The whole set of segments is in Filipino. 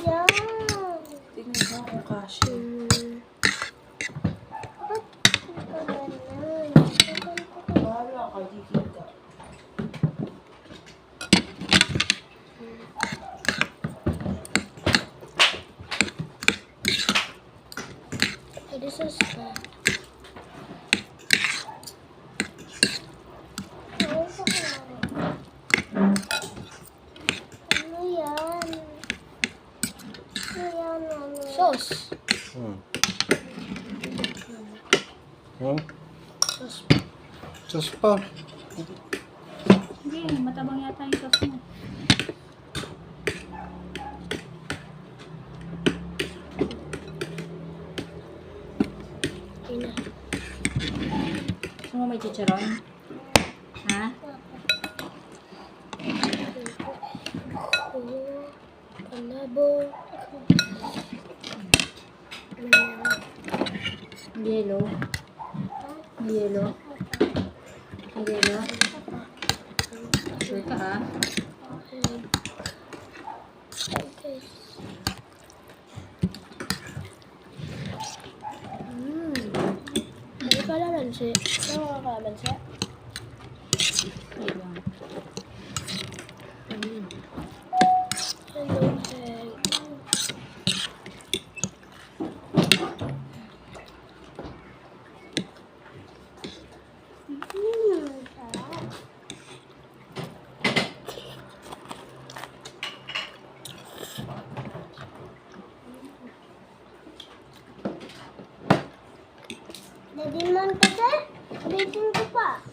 yan? Tingnan mo kung kasya. Ba't hindi ka ganun? Bahala ka, di kita. Pwede sa spa. Ano yan? Ano yan, ano? Sauce. Sauce. Sus pa. Hindi, matabang yata yung sauce mo. Ina. Gusto mo may chicharon? Ha? Palabo. Yellow. Yellow. Yellow. Sure ka ha? Okay. Ano kalamansi? Ano ka kalamansi? Wait lang. Hello, Peg. Sarap. Daddy man kasi, ulitin ko pa.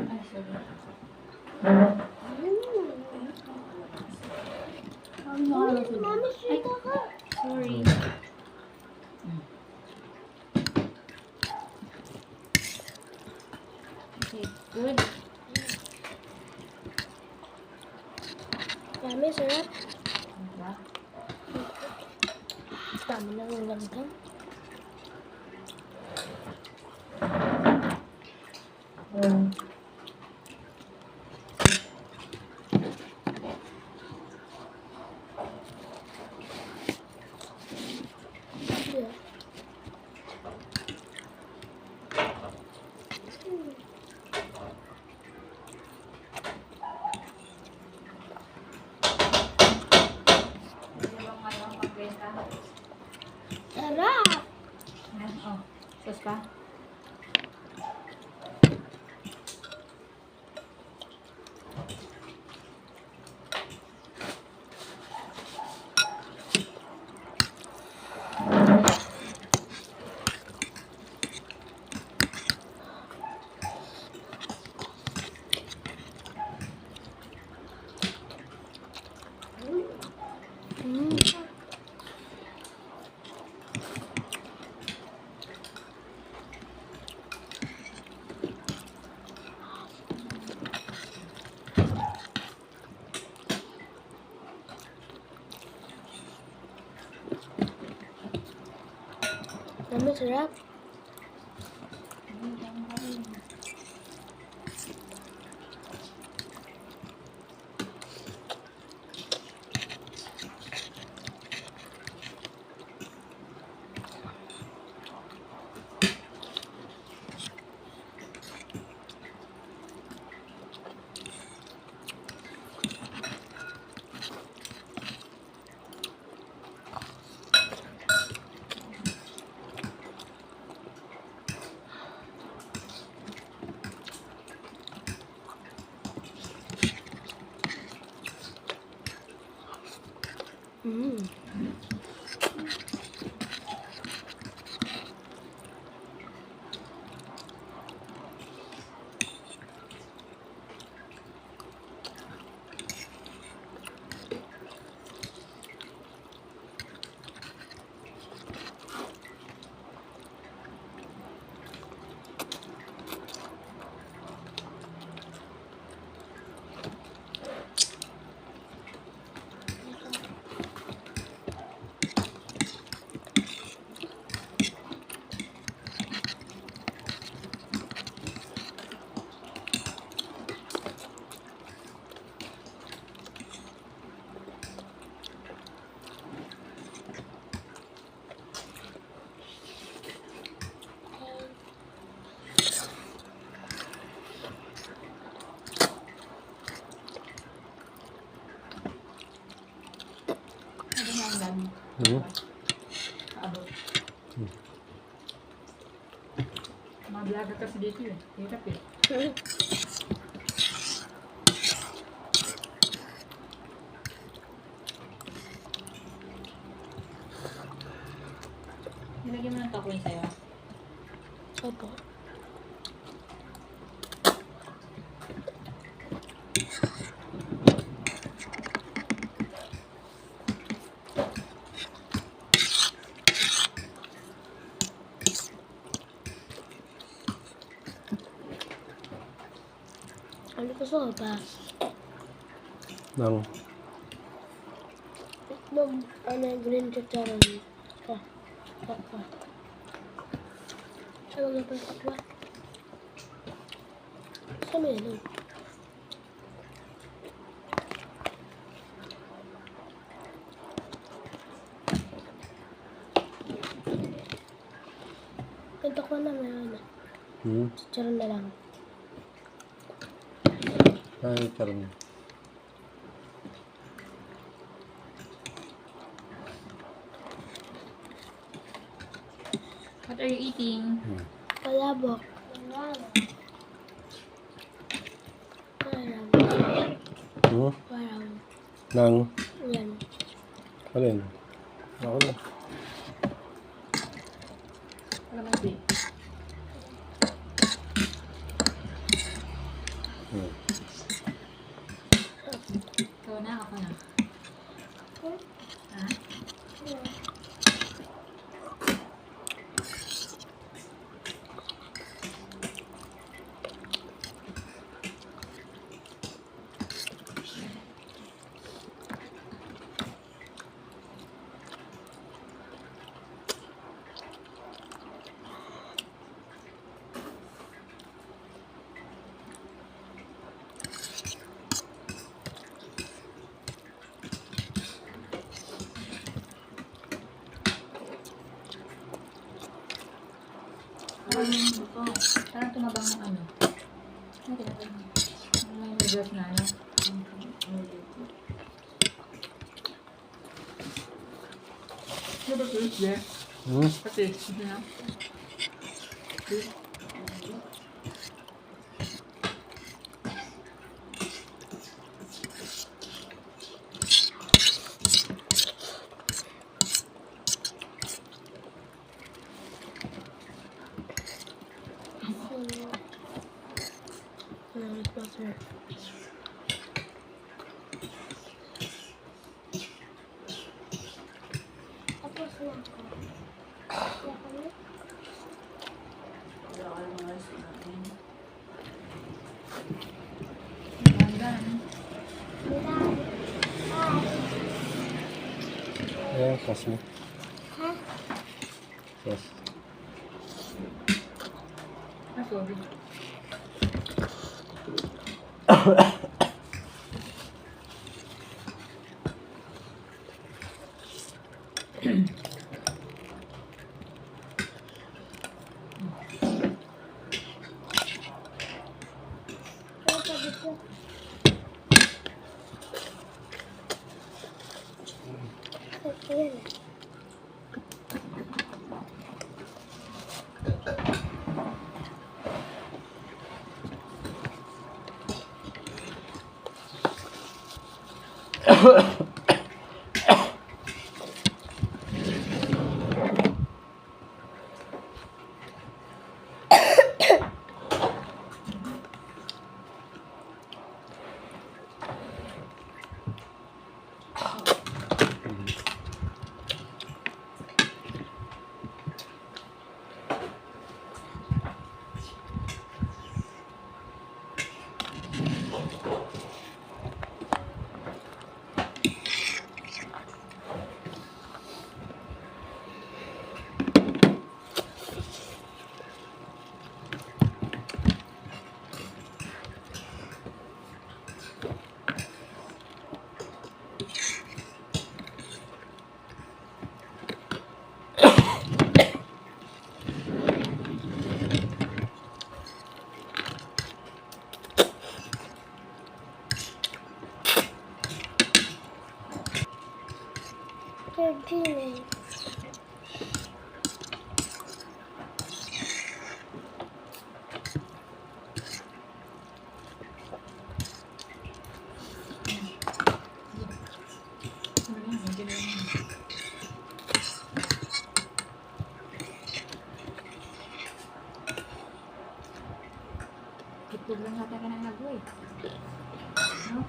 Ay, sorry. Sabi mo ako lang Mami, sweet ako. Sorry. Okay, good. Mami, sarap. Diba? Dami ng langgam. Yeah. Pwede bang ano, magbenta? Sarap. Ayan, oh. Sauce pa? Mami, sarap. Mga vlogger kasi dito eh. Hirap eh. Nilagyan mo ng takoy sa'yo. Opo. Ano ko sopas? Nang Itlog, ano, green chicharon. Sakwa. Ano nga pa sakwa? Saan mo yan? Ito ko na meron na. Chicharon na lang. ay karon. What are you eating? Palabok. Parang. Nang Yan. alin? Ako na. Kalamansi. Ikaw na, ako na. Ha? Parang tumabang ng ano. Ano tinatawag mo? May noodles na ano. Ano ba ito? Yeah. Kasi, ito na. Tapos na ako. Wala ka lang mga sinabi. Ganda. Ayan, sauce mo. Ha? Sauce. Ah, sorry. Ano sabi ko? Ito yan. Thirteen. Itlog lang natin ka ng nagway. No?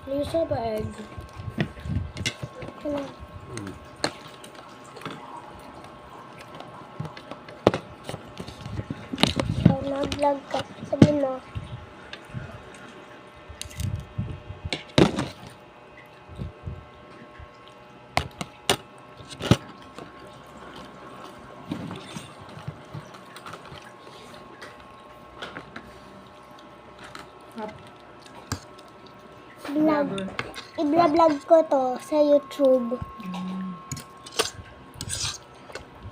Lisa ba egg? Ano? Pag nag-vlog ka, sabi mo, Up. vlog. I-vlog ko to sa YouTube.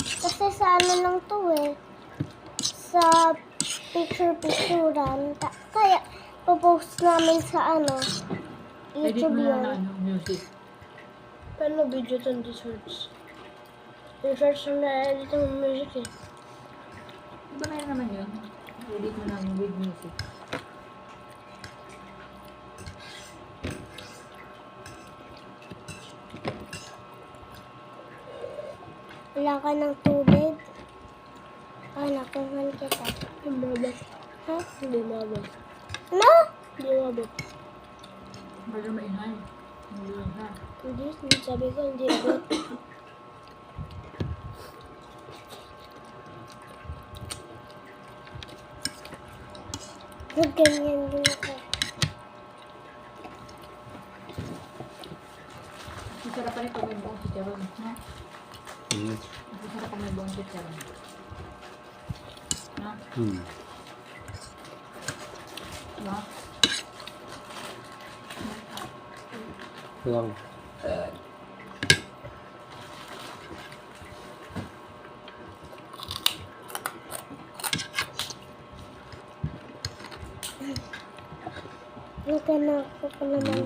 Kasi sa ano lang to eh. Sa picture-picturean. Kaya, popost namin sa ano, Edit YouTube mo na yun. na ano, music. Paano video to di-search? I-search na edit ng music eh. Diba kaya naman yun? Edit mo na with music. Wala ka ng tubig? Nakuhan kita. Hindi mabot. Ha? Hindi mabot. Ano? Hindi mabot. Bala maingay. Hindi lang ha. Hindi, sabi ko hindi mabot. Ganyan din ako. Masarap pa rin pag may buong chicharon. Ha? Hmm. Masarap pag may buong chicharon. Ha? Hmm. Diba? Lang. Lagyan na ako pa naman.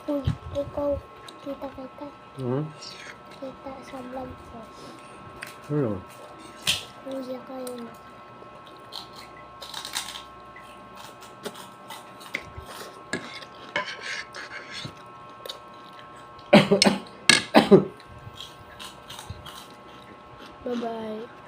Uy, ikaw, kita. Hmm? Kita sa vlog ko. Ano? Kuya kayo na. Bye-bye.